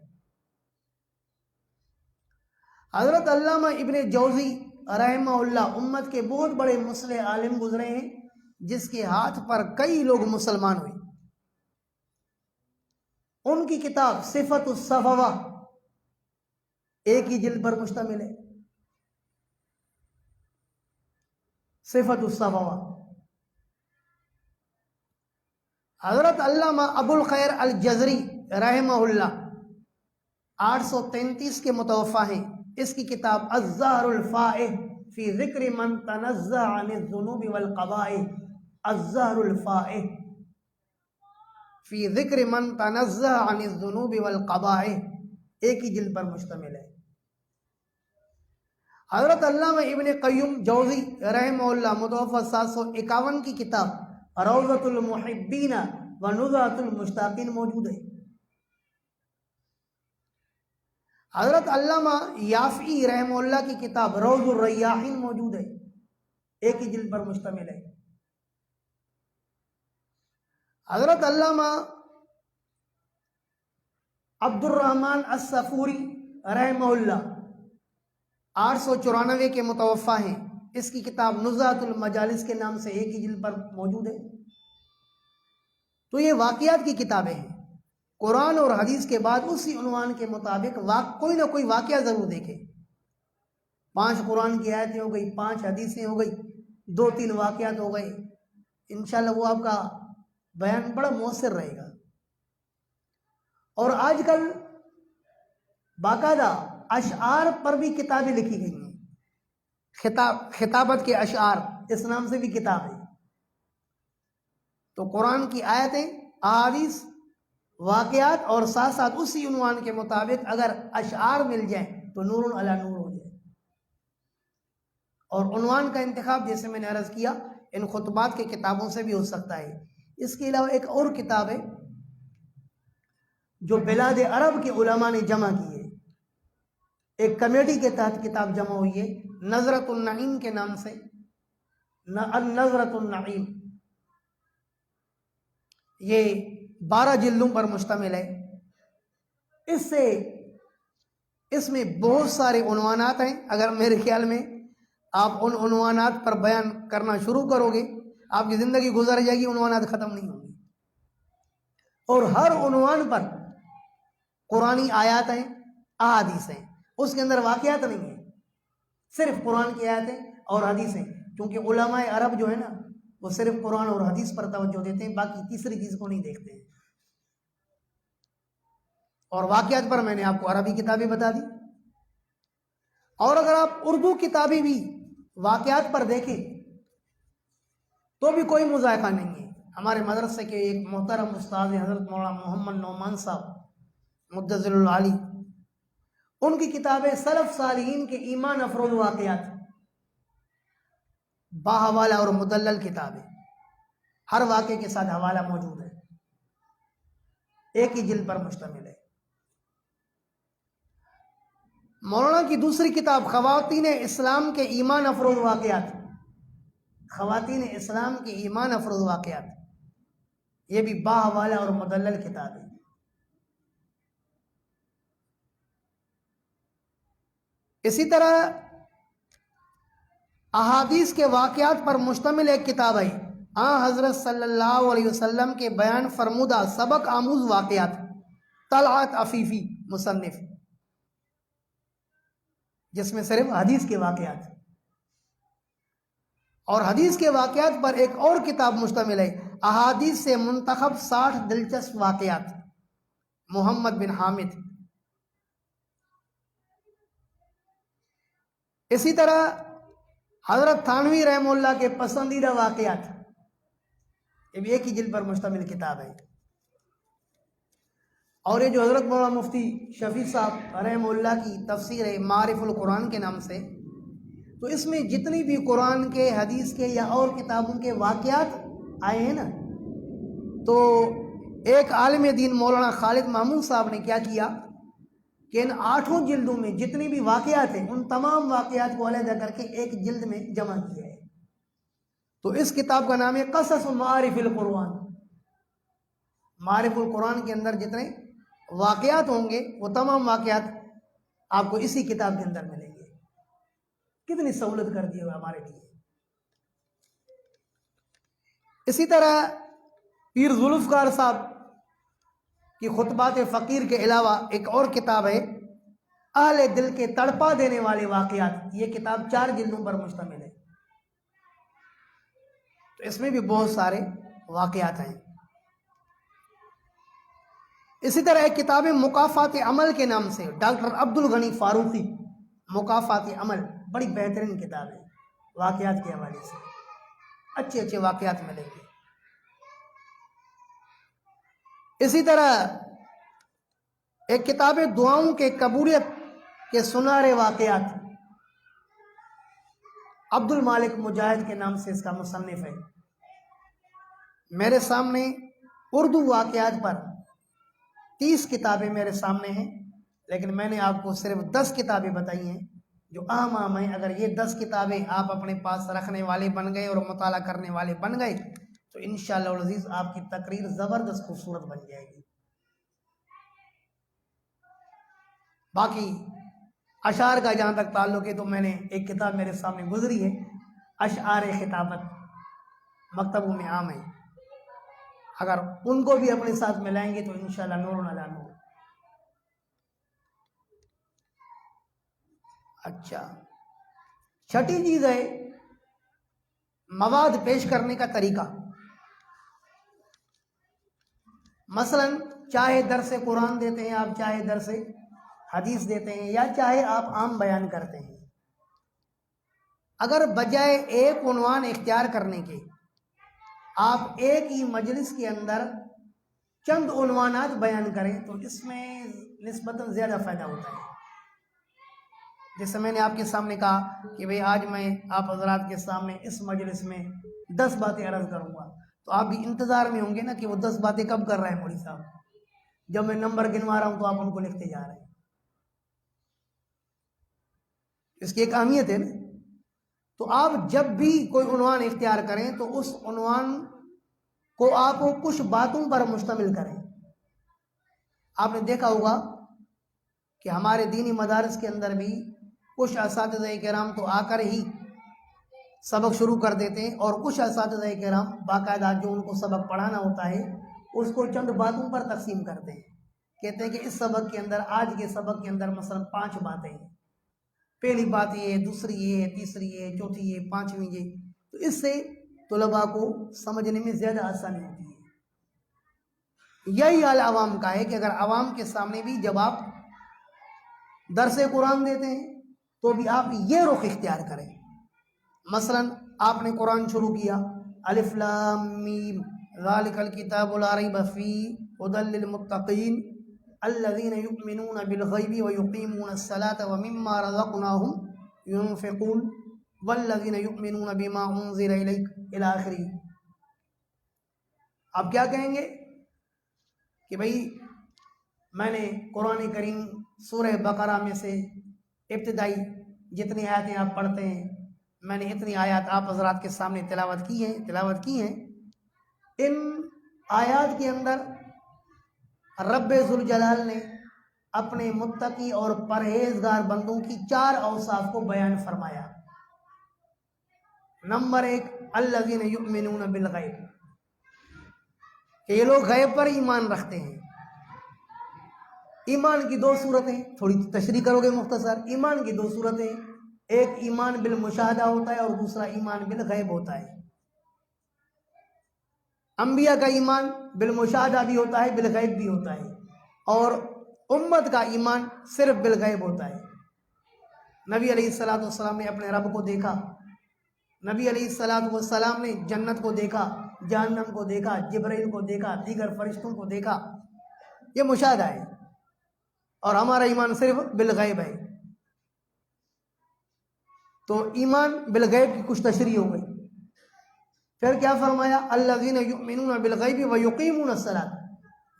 حضرت علامہ ابن جوزی رحمہ اللہ امت کے بہت بڑے مصلح عالم گزرے ہیں جس کے ہاتھ پر کئی لوگ مسلمان ہوئے. ان کی کتاب صفت الصفوہ ایک ہی جلد پر مشتمل ہے، صفت الصفوہ۔ حضرت علامہ ابو الخیر الجزری رحمہ اللہ 833 کے متوفی ہیں، اس کی کتاب الزہر الفائح فی ذکر من تنزہ عن الذنوب والقبائح، الزہر الفائح فی ذکر من تنزہ عن الذنوب والقبائح، ایک ہی جلد پر مشتمل ہے۔ حضرت علامہ ابن قیم جوزی رحمہ اللہ متوفی 751 کی کتاب روضۃ المحبین و نزہۃ المشتاقین موجود ہے۔ حضرت علامہ یافعی رحمہ اللہ کی کتاب روض الریاحین موجود ہے، ایک ہی جلد پر مشتمل ہے۔ حضرت علامہ عبد الرحمن الصفوری رحمہ اللہ 894 کے متوفی ہیں، اس کی کتاب نزہۃ المجالس کے نام سے ایک ہی جلد پر موجود ہے۔ تو یہ واقعات کی کتابیں ہیں، قرآن اور حدیث کے بعد اسی عنوان کے مطابق کوئی نہ کوئی واقعہ ضرور دیکھیں۔ 5 قرآن کی آیتیں ہو گئی، 5 حدیثیں ہو گئی، 2-3 واقعات ہو گئے، انشاءاللہ وہ آپ کا بیان بڑا مؤثر رہے گا۔ اور آج کل باقاعدہ اشعار پر بھی کتابیں لکھی گئی ہیں، خطابت کے اشعار، اس نام سے بھی کتاب ہے۔ تو قرآن کی آیتیں، احادیث، واقعات اور ساتھ ساتھ اسی عنوان کے مطابق اگر اشعار مل جائیں تو نور علی نور ہو جائے۔ اور عنوان کا انتخاب جیسے میں نے عرض کیا ان خطبات کے کتابوں سے بھی ہو سکتا ہے۔ اس کے علاوہ ایک اور کتاب ہے جو بلاد عرب کے علماء نے جمع کی ہے، ایک کمیٹی کے تحت کتاب جمع ہوئی ہے، نظرۃ النعیم کے نام سے، النظرۃ النعیم، یہ 12 جلدوں پر مشتمل ہے۔ اس میں بہت سارے عنوانات ہیں، اگر میرے خیال میں آپ ان عنوانات پر بیان کرنا شروع کرو گے آپ کی زندگی گزر جائے گی، عنوانات ختم نہیں ہوں گی۔ اور ہر عنوان پر قرآنی آیات ہیں، احادیث ہیں، اس کے اندر واقعات نہیں ہیں، صرف قرآن کی آیتیں اور حدیثیں، کیونکہ علماء عرب جو ہے نا وہ صرف قرآن اور حدیث پر توجہ دیتے ہیں، باقی تیسری چیز کو نہیں دیکھتے ہیں۔ اور واقعات پر میں نے آپ کو عربی کتابیں بتا دی، اور اگر آپ اردو کتابیں بھی واقعات پر دیکھیں تو بھی کوئی مذائقہ نہیں ہے۔ ہمارے مدرسے کے ایک محترم استاد حضرت مولانا محمد نعمان صاحب مدظر العالی، ان کی کتابیں سلف صالحین کے ایمان افروز واقعات، باحوالہ اور مدلل کتابیں، ہر واقعے کے ساتھ حوالہ موجود ہے، ایک ہی جلد پر مشتمل ہے۔ مولانا کی دوسری کتاب خواتین اسلام کے ایمان افروز واقعات، خواتین اسلام کے ایمان افروز واقعات، یہ بھی باحوالہ اور مدلل کتاب ہے۔ اسی طرح احادیث کے واقعات پر مشتمل ایک کتاب ہے، حضرت صلی اللہ علیہ وسلم کے بیان فرمودہ سبق آموز واقعات، طلعت عفیفی مصنف، جس میں صرف حدیث کے واقعات، اور حدیث کے واقعات پر ایک اور کتاب مشتمل ہے، احادیث سے منتخب 60 دلچسپ واقعات، محمد بن حامد۔ اسی طرح حضرت تھانوی رحمہ اللہ کے پسندیدہ واقعات، یہ بھی ایک ہی جلد پر مشتمل کتاب ہے۔ اور یہ جو حضرت مولانا مفتی شفیع صاحب رحمہ اللہ کی تفسیر ہے معارف القرآن کے نام سے، تو اس میں جتنی بھی قرآن کے، حدیث کے یا اور کتابوں کے واقعات آئے ہیں نا، تو ایک عالم دین مولانا خالد محمود صاحب نے کیا کیا کہ ان 8 جلدوں میں جتنی بھی واقعات ہیں ان تمام واقعات کو علیحدہ کر کے ایک جلد میں جمع کیا ہے۔ تو اس کتاب کا نام ہے قصص معارف القرآن۔ معارف القرآن کے اندر جتنے واقعات ہوں گے وہ تمام واقعات آپ کو اسی کتاب کے اندر ملیں گے۔ کتنی سہولت کر دی ہے ہمارے لیے۔ اسی طرح پیر ذوالفقار صاحب کہ خطبات فقیر کے علاوہ ایک اور کتاب ہے اہل دل کے تڑپا دینے والے واقعات. یہ کتاب 4 جلدوں پر مشتمل ہے. تو اس میں بھی بہت سارے واقعات ہیں. اسی طرح ایک کتاب مکافات عمل کے نام سے ڈاکٹر عبد الغنی فاروقی، مکافات عمل، بڑی بہترین کتاب ہے واقعات کے حوالے سے، اچھے اچھے واقعات ملیں گے. اسی طرح ایک کتاب دعاؤں کے قبولیت کے سنہرے واقعات، عبد المالک مجاہد کے نام سے اس کا مصنف ہے. میرے سامنے اردو واقعات پر 30 کتابیں میرے سامنے ہیں، لیکن میں نے آپ کو صرف 10 کتابیں بتائی ہیں جو عام ہیں. اگر یہ 10 کتابیں آپ اپنے پاس رکھنے والے بن گئے اور مطالعہ کرنے والے بن گئے تو انشاءاللہ العزیز آپ کی تقریر زبردست خوبصورت بن جائے گی. باقی اشعار کا جہاں تک تعلق ہے تو میں نے ایک کتاب میرے سامنے گزری ہے، اشعار خطابت، مکتبوں میں عام ہے. اگر ان کو بھی اپنے ساتھ ملائیں گے تو انشاءاللہ نور علی نور. اچھا، چھٹی چیز ہے مواد پیش کرنے کا طریقہ. مثلا چاہے درس قرآن دیتے ہیں آپ، چاہے درس حدیث دیتے ہیں، یا چاہے آپ عام بیان کرتے ہیں، اگر بجائے ایک عنوان اختیار کرنے کے آپ ایک ہی مجلس کے اندر چند عنوانات بیان کریں تو اس میں نسبتاً زیادہ فائدہ ہوتا ہے. جیسے میں نے آپ کے سامنے کہا کہ بھئی آج میں آپ حضرات کے سامنے اس مجلس میں 10 باتیں عرض کروں گا، تو آپ بھی انتظار میں ہوں گے نا کہ وہ 10 باتیں کب کر رہے ہیں مولوی صاحب. جب میں نمبر گنوا رہا ہوں تو آپ ان کو لکھتے جا رہے ہیں. اس کی ایک اہمیت ہے نا. تو آپ جب بھی کوئی عنوان اختیار کریں تو اس عنوان کو آپ کچھ باتوں پر مشتمل کریں. آپ نے دیکھا ہوگا کہ ہمارے دینی مدارس کے اندر بھی کچھ اساتذہ کرام تو آ کر ہی سبق شروع کر دیتے ہیں، اور کچھ اساتذہ کرام باقاعدہ جو ان کو سبق پڑھانا ہوتا ہے اس کو چند باتوں پر تقسیم کرتے ہیں. کہتے ہیں کہ اس سبق کے اندر، آج کے سبق کے اندر مثلا 5 باتیں ہیں، پہلی بات یہ ہے، دوسری یہ ہے، تیسری یہ ہے، چوتھی یہ ہے، 5ویں یہ. تو اس سے طلباء کو سمجھنے میں زیادہ آسانی ہوتی ہے. یہی حال عوام کا ہے کہ اگر عوام کے سامنے بھی جب آپ درس قرآن دیتے ہیں تو بھی آپ یہ رخ اختیار کریں. مثلا آپ نے قرآن شروع کیا، الف لام میم ذالک الکتاب لا ریب فیہ ھدی للمتقین الذین یؤمنون بالغیب ویقیمون الصلاۃ ومما رزقناہم ينفقون والذین یؤمنون بما انزل الیک الی آخرہ. آپ کیا کہیں گے کہ بھئی میں نے قرآن کریم سورہ بقرہ میں سے ابتدائی جتنی آیاتیں آپ پڑھتے ہیں، میں نے اتنی آیات آپ حضرات کے سامنے تلاوت کی ہیں. ان آیات کے اندر رب ذوالجلال نے اپنے متقی اور پرہیزگار بندوں کی 4 اوصاف کو بیان فرمایا. نمبر 1 الذین یؤمنون بالغیب، کہ یہ لوگ غیب پر ایمان رکھتے ہیں. ایمان کی 2 صورتیں، تھوڑی تشریح کرو گے مختصر. ایمان کی 2 صورتیں، ایک ایمان بالمشاہدہ ہوتا ہے اور دوسرا ایمان بالغیب ہوتا ہے. انبیاء کا ایمان بالمشاہدہ بھی ہوتا ہے، بالغیب بھی ہوتا ہے، اور امت کا ایمان صرف بالغیب ہوتا ہے. نبی علیہ السلام نے اپنے رب کو دیکھا، نبی علیہ السلام نے جنت کو دیکھا، جہنم کو دیکھا، جبرائیل کو دیکھا، دیگر فرشتوں کو دیکھا. یہ مشاہدہ ہے، اور ہمارا ایمان صرف بالغیب ہے. تو ایمان بالغیب کی کچھ تشریح ہو گئی. پھر کیا فرمایا؟ الذین یؤمنون بالغیب ویقیمون الصلاۃ،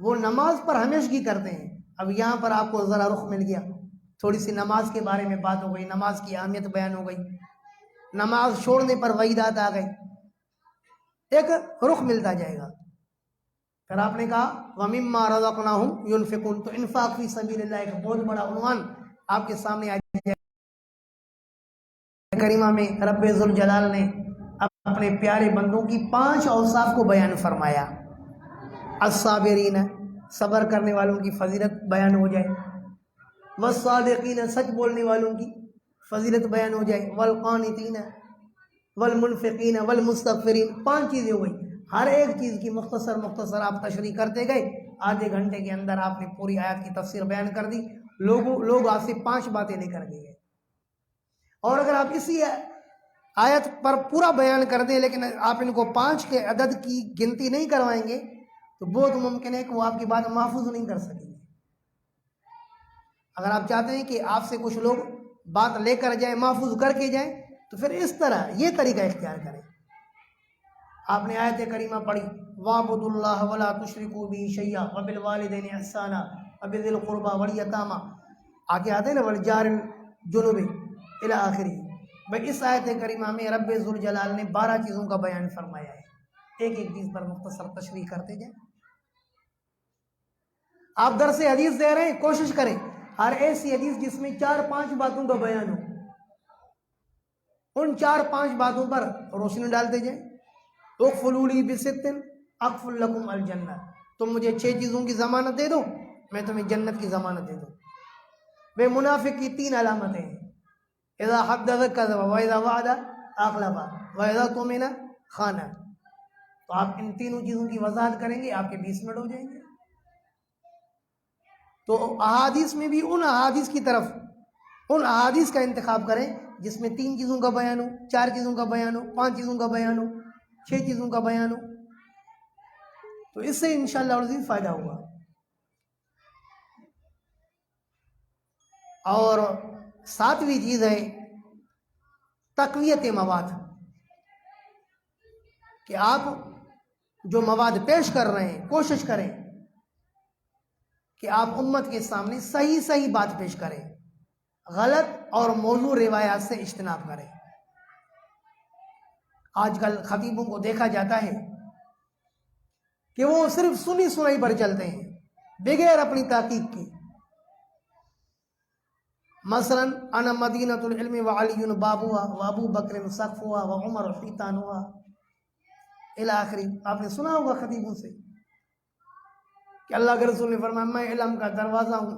وہ نماز پر ہمیشگی کرتے ہیں. اب یہاں پر آپ کو ذرا رخ مل گیا، تھوڑی سی نماز کے بارے میں بات ہو گئی، نماز کی اہمیت بیان ہو گئی، نماز چھوڑنے پر وعیدات آ گئی، ایک رخ ملتا جائے گا. پھر آپ نے کہا وَمِمَّا رَزَقْنَاهُمْ يُنْفِقُونَ، تو انفاق فی سبیل اللہ ایک بہت بڑا عنوان آپ کے سامنے آ جائے. کریمہ میں رب ذوالجلال نے اپنے پیارے بندوں کی 5 اوصاف کو بیان فرمایا. الصابرین صبر کرنے والوں کی فضیلت بیان ہو جائے، والصادقین سچ بولنے والوں کی فضیلت بیان ہو جائے، والقانتین والمنفقین والمستغفرین، 5 چیزیں ہو گئی۔ ہر ایک چیز کی مختصر آپ تشریح کرتے گئے، آدھے گھنٹے کے اندر آپ نے پوری آیت کی تفسیر بیان کر دی، لوگ آپ سے 5 باتیں لے کر گئے۔ اور اگر آپ اسی آیت پر پورا بیان کر دیں لیکن آپ ان کو 5 کے عدد کی گنتی نہیں کروائیں گے تو بہت ممکن ہے کہ وہ آپ کی بات محفوظ نہیں کر سکیں گے۔ اگر آپ چاہتے ہیں کہ آپ سے کچھ لوگ بات لے کر جائیں، محفوظ کر کے جائیں، تو پھر اس طرح یہ طریقہ اختیار کریں۔ آپ نے آیت کریمہ پڑھی، وَاعْبُدُوا اللَّهَ وَلَا تُشْرِكُوا بِهِ شَيْئًا وَبِالْوَالِدَيْنِ إِحْسَانًا وَبِذِي الْقُرْبَى وَالْيَتَامَى، آگے آتے ہیں نا وَالْجَارِ الْجُنُبِ إِلَى آخِرِهِ۔ بھائی اس آیت کریمہ میں رب ذوالجلال نے 12 چیزوں کا بیان فرمایا ہے، ایک ایک چیز پر مختصر تشریح کرتے جائیں۔ آپ درس حدیث دے رہے ہیں، کوشش کریں ہر ایسی حدیث جس میں 4-5 باتوں کا بیان ہو، ان 4-5 باتوں پر روشنی ڈالتے جائیں۔ اغفلوا لی بست اغفر لکم الجنہ، تم مجھے 6 چیزوں کی ضمانت دے دو، میں تمہیں جنت کی ضمانت دے دوں۔ بے منافق کی 3 علامتیں ہیں، اذا حدث کذب واذا وعد اخلف واذا اؤتمن خان۔ تو آپ ان تینوں چیزوں کی وضاحت کریں گے، آپ کے 20 منٹ ہو جائیں گے۔ تو احادیث میں بھی ان احادیث کی طرف، ان احادیث کا انتخاب کریں جس میں 3 چیزوں کا بیان ہو، 4 چیزوں کا بیان ہو، 5 چیزوں کا بیان ہو، 6 چیزوں کا بیان ہو، تو اس سے انشاءاللہ عزیز فائدہ ہوگا۔ اور 7ویں چیز ہے تقویت مواد، کہ آپ جو مواد پیش کر رہے ہیں کوشش کریں کہ آپ امت کے سامنے صحیح بات پیش کریں، غلط اور موضوع روایات سے اجتناب کریں۔ آج کل خطیبوں کو دیکھا جاتا ہے کہ وہ صرف سنی سنائی پر چلتے ہیں بغیر اپنی تحقیق کی۔ مثلا انا مدینۃ العلم وعلی بابها وابو بکر سقفها وعمر حیطانها الی آخری۔ آپ نے سنا ہوگا خطیبوں سے کہ اللہ کے رسول نے فرمایا میں علم کا دروازہ ہوں،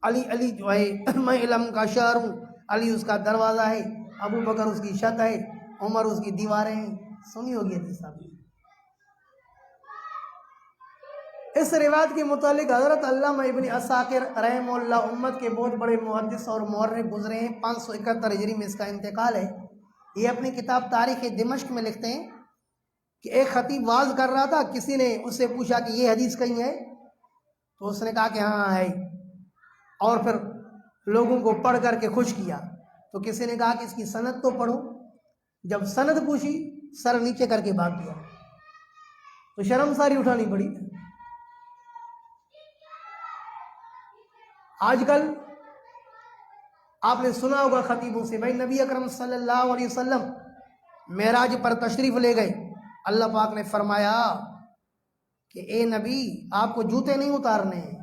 علی جو ہے میں علم کا شہر ہوں، علی اس کا دروازہ ہے، ابو بکر اس کی چھت ہے، عمر اس کی دیواریں ہیں۔ سنی ہوگی حدیث صاحب۔ اس روایت کے متعلق حضرت علامہ ابن عساکر رحمہ اللہ امت کے بہت بڑے محدث اور مورخ گزرے ہیں، 571 ہجری میں اس کا انتقال ہے۔ یہ اپنی کتاب تاریخ دمشق میں لکھتے ہیں کہ ایک خطیب واعظ کر رہا تھا، کسی نے اس سے پوچھا کہ یہ حدیث کہیں ہے، تو اس نے کہا کہ ہاں ہے، اور پھر لوگوں کو پڑھ کر کے خوش کیا۔ تو کسی نے کہا کہ اس کی سند تو پڑھو، جب سند پوچھی سر نیچے کر کے بھاگ گیا، تو شرمساری اٹھانی پڑی۔ آج کل آپ نے سنا ہوگا خطیبوں سے، بھائی نبی اکرم صلی اللہ علیہ وسلم معراج پر تشریف لے گئے، اللہ پاک نے فرمایا کہ اے نبی آپ کو جوتے نہیں اتارنے ہیں،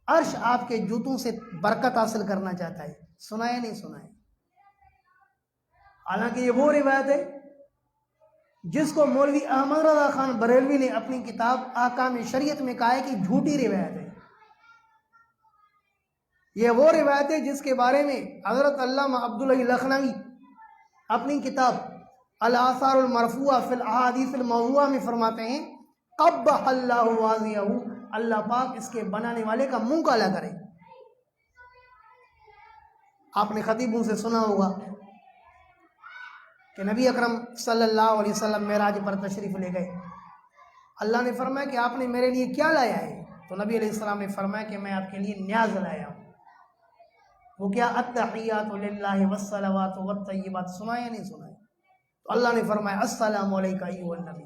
عرش آپ کے جوتوں سے برکت حاصل کرنا چاہتا ہے۔ سنا ہے نہیں سنا ہے؟ حالانکہ یہ وہ روایت ہے جس کو مولوی احمد رضا خان بریلوی نے اپنی کتاب احکام شریعت میں کہا ہے کہ جھوٹی روایت ہے۔ یہ وہ روایت ہے جس کے بارے میں حضرت علامہ عبداللہ لکھنوی اپنی کتاب الآثار المرفوعہ فی الاحادیث الموضوعہ میں فرماتے ہیں قبح اللہ واضعہ، اللہ پاک اس کے بنانے والے کا منہ کالا کرے۔ آپ نے خطیبوں سے سنا ہوگا کہ نبی اکرم صلی اللہ علیہ وسلم معراج پر تشریف لے گئے، اللہ نے فرمایا کہ آپ نے میرے لیے کیا لایا ہے؟ تو نبی علیہ السلام نے فرمایا کہ میں آپ کے لیے نیاز لایا ہوں۔ وہ کیا؟ التحیات للہ والصلوات والطیبات۔ سنا یا نہیں سنا ہے؟ تو اللہ نے فرمایا السلام علیکہ ایھا النبی۔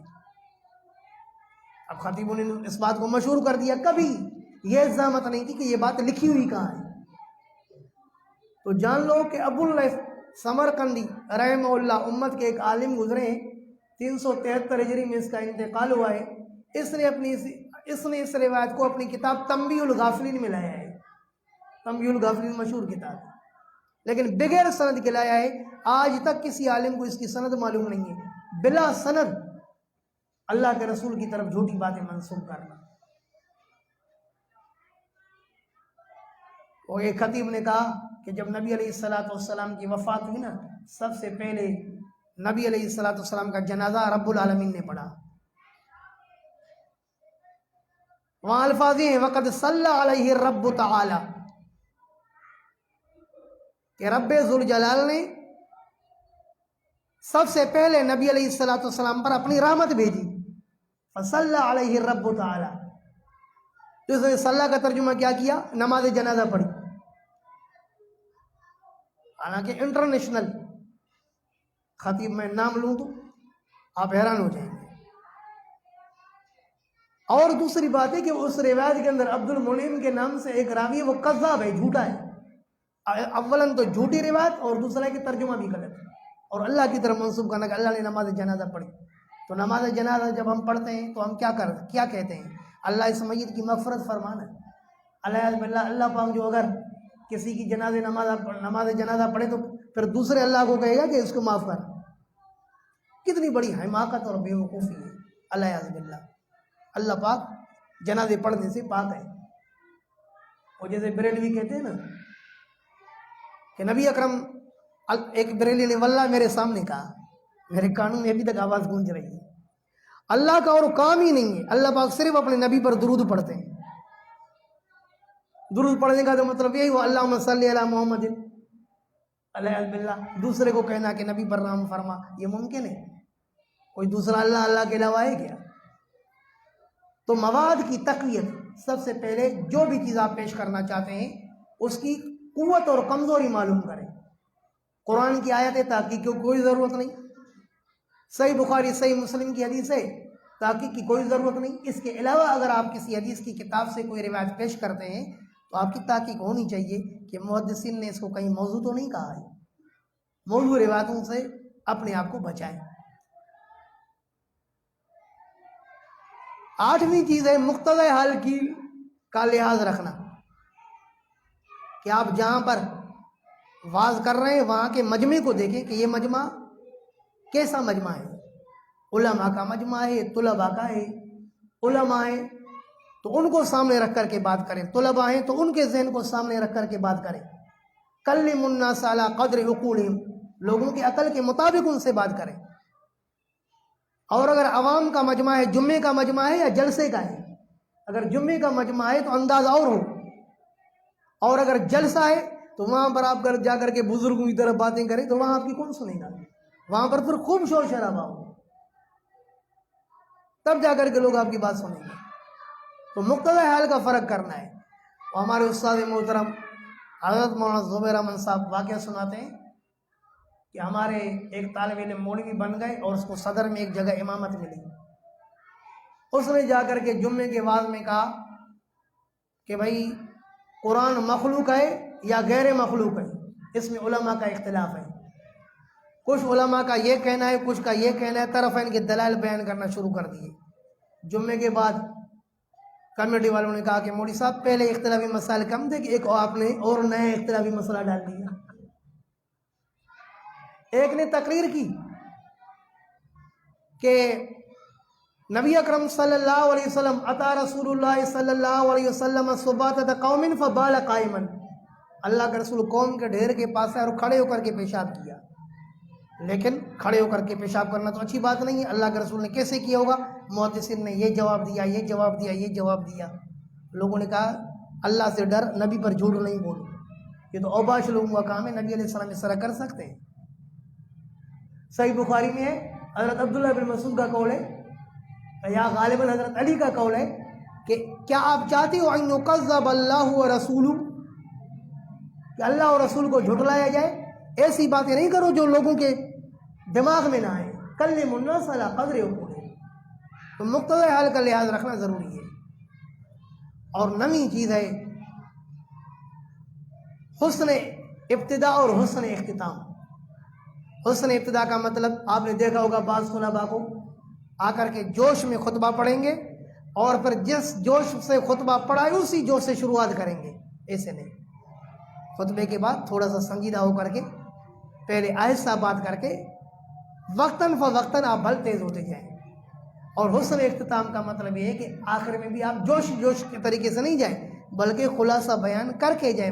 اب خطیبوں نے اس بات کو مشہور کر دیا، کبھی یہ زحمت نہیں تھی کہ یہ بات لکھی ہوئی کہاں ہے۔ تو جان لو کہ ابو اللہ سمرقندی رحمہ اللہ امت کے ایک عالم گزرے ہیں، 373 ہجری میں اس کا انتقال ہوا ہے۔ اس نے اس روایت کو اپنی کتاب تنبیہ الغافلین میں لایا ہے۔ تنبیہ الغافلین مشہور کتاب ہے، لیکن بغیر سند کے لایا ہے۔ آج تک کسی عالم کو اس کی سند معلوم نہیں ہے۔ بلا سند اللہ کے رسول کی طرف جھوٹی باتیں منسوب کرنا، اور ایک خطیب نے کہا کہ جب نبی علیہ السلام کی وفات ہوئی نا، سب سے پہلے نبی علیہ السلام کا جنازہ رب العالمین نے پڑھا. وہاں الفاظ ہیں وقد صلی علیہ الرب تعالی، کہ رب ذوالجلال نے سب سے پہلے نبی علیہ السلام پر اپنی رحمت بھیجی. فصلی علیہ الرب تعالی، تو اس نے صلی کا ترجمہ کیا کیا؟ نماز جنازہ پڑھی. حالانکہ انٹرنیشنل خطیب میں نام لوں تو آپ حیران ہو جائیں گے. اور دوسری بات ہے کہ اس روایت کے اندر عبد المنعم کے نام سے ایک راوی ہے، وہ کذاب ہے، جھوٹا ہے. اولاً تو جھوٹی روایت، اور دوسرا ہے کہ ترجمہ بھی غلط ہے اور اللہ کی طرف منسوب کرنا کہ اللہ نے نماز جنازہ پڑھی. تو نماز جنازہ جب ہم پڑھتے ہیں تو ہم کیا کہتے ہیں؟ اللہ اس میت کی مغفرت فرمانا. اللہ پاک جو اگر کسی کی نماز جنازہ پڑھے تو پھر دوسرے اللہ کو کہے گا کہ اس کو معاف کر. کتنی بڑی حماقت اور بے وقوفی ہے. اللہ عز باللہ، اللہ پاک جنازے پڑھنے سے پاک ہے. اور جیسے بریلوی کہتے ہیں نا کہ نبی اکرم، ایک بریلی نے واللہ میرے سامنے کہا، میرے کانوں میں ابھی تک آواز گونج رہی ہے، اللہ کا اور کام ہی نہیں ہے، اللہ پاک صرف اپنے نبی پر درود پڑھتے ہیں. درود پڑھنے کا تو مطلب یہی ہوا اللہم صلی علی محمد. اللہ عز باللہ دوسرے کو کہنا کہ نبی پر رحم فرما، یہ ممکن ہے؟ کوئی دوسرا اللہ کے علاوہ ہے کیا؟ تو مواد کی تقویت، سب سے پہلے جو بھی چیز آپ پیش کرنا چاہتے ہیں اس کی قوت اور کمزوری معلوم کریں. قرآن کی آیت ہے، تحقیق کی کوئی ضرورت نہیں. صحیح بخاری صحیح مسلم کی حدیث ہے، تحقیق کی کوئی ضرورت نہیں. اس کے علاوہ اگر آپ کسی حدیث کی کتاب سے کوئی روایت پیش کرتے ہیں تو آپ کی تحقیق ہونی چاہیے کہ محدثین نے اس کو کہیں موضوع تو نہیں کہا ہے. موضوع روایتوں سے اپنے آپ کو بچائیں. 8ویں چیز ہے مقتضی حال کا لحاظ رکھنا، کہ آپ جہاں پر واز کر رہے ہیں وہاں کے مجمع کو دیکھیں کہ یہ مجمع کیسا مجمع ہے. علماء کا مجمع ہے، طلباء کا ہے. علماء ہیں تو ان کو سامنے رکھ کر کے بات کریں، طلباء ہیں تو ان کے ذہن کو سامنے رکھ کر کے بات کریں. کلموا الناس علی قدر عقولہم، لوگوں کی عقل کے مطابق ان سے بات کریں. اور اگر عوام کا مجمع ہے، جمعے کا مجمع ہے یا جلسے کا ہے، اگر جمعے کا مجمع ہے تو انداز اور ہو، اور اگر جلسہ ہے تو وہاں پر آپ جا کر کے بزرگوں کی طرف باتیں کریں تو وہاں آپ کی کون سنے گا؟ وہاں پر پھر خوب شور شرابہ ہو، تب جا کر کے لوگ آپ کی بات سنیں گے. تو مقتضی حال کا فرق کرنا ہے. اور ہمارے استاد محترم حضرت مولانا زبیر احمد صاحب واقعہ سناتے ہیں کہ ہمارے ایک طالب علم مولوی بن گئے اور اس کو صدر میں ایک جگہ امامت ملی. اس نے جا کر کے جمعے کے بعد میں کہا کہ بھائی قرآن مخلوق ہے یا غیر مخلوق ہے، اس میں علماء کا اختلاف ہے. کچھ علماء کا یہ کہنا ہے، کچھ کا یہ کہنا ہے، طرفین کے دلائل بیان کرنا شروع کر دیے. جمعے کے بعد کمیٹی والوں نے کہا کہ مولوی صاحب پہلے اختلافی مسائل کم تھے کہ ایک آپ نے اور نیا اختلافی مسئلہ ڈال دیا. ایک نے تقریر کی کہ نبی اکرم صلی اللہ علیہ وسلم اتا رسول اللہ صلی اللہ علیہ وسلم صباتۃ قوم فبال قائما، اللہ کے رسول قوم کے ڈھیر کے پاس آئے اور کھڑے ہو کر کے پیشاب کیا. لیکن کھڑے ہو کر کے پیشاب کرنا تو اچھی بات نہیں ہے. اللہ کے رسول نے کیسے کیا ہوگا؟ محدثین نے یہ جواب دیا، یہ جواب دیا، یہ جواب دیا. لوگوں نے کہا اللہ سے ڈر، نبی پر جھوٹ نہیں بولو، یہ تو اوباش لوگوں کا کام ہے، نبی علیہ السلام اس طرح کر سکتے ہیں؟ صحیح بخاری میں ہے، حضرت عبداللہ بن مسعود کا قول ہے یا غالباً حضرت علی کا قول ہے کہ کیا آپ چاہتے ہو ان یکذب اللہ و رسولہ، کہ اللہ اور رسول کو جھٹلایا جائے؟ ایسی باتیں نہیں کرو جو لوگوں کے دماغ میں نہ آئے. کلموا الناس علی قدر عقولہم. تو مقتضی حال کا لحاظ رکھنا ضروری ہے. اور نویں چیز ہے حسن ابتدا اور حسن اختتام. حسن ابتدا کا مطلب آپ نے دیکھا ہوگا بعض خطباء کو آ کر کے جوش میں خطبہ پڑھیں گے اور پھر جس جوش سے خطبہ پڑھا ہے اسی جوش سے شروعات کریں گے. ایسے نہیں، خطبے کے بعد تھوڑا سا سنجیدہ ہو کر کے پہلے آہستہ بات کر کے وقتاً فوقتاً آپ بل تیز ہوتے جائیں. اور حسن اختتام کا مطلب یہ ہے کہ آخر میں بھی آپ جوش کے طریقے سے نہیں جائیں بلکہ خلاصہ بیان کر کے جائیں.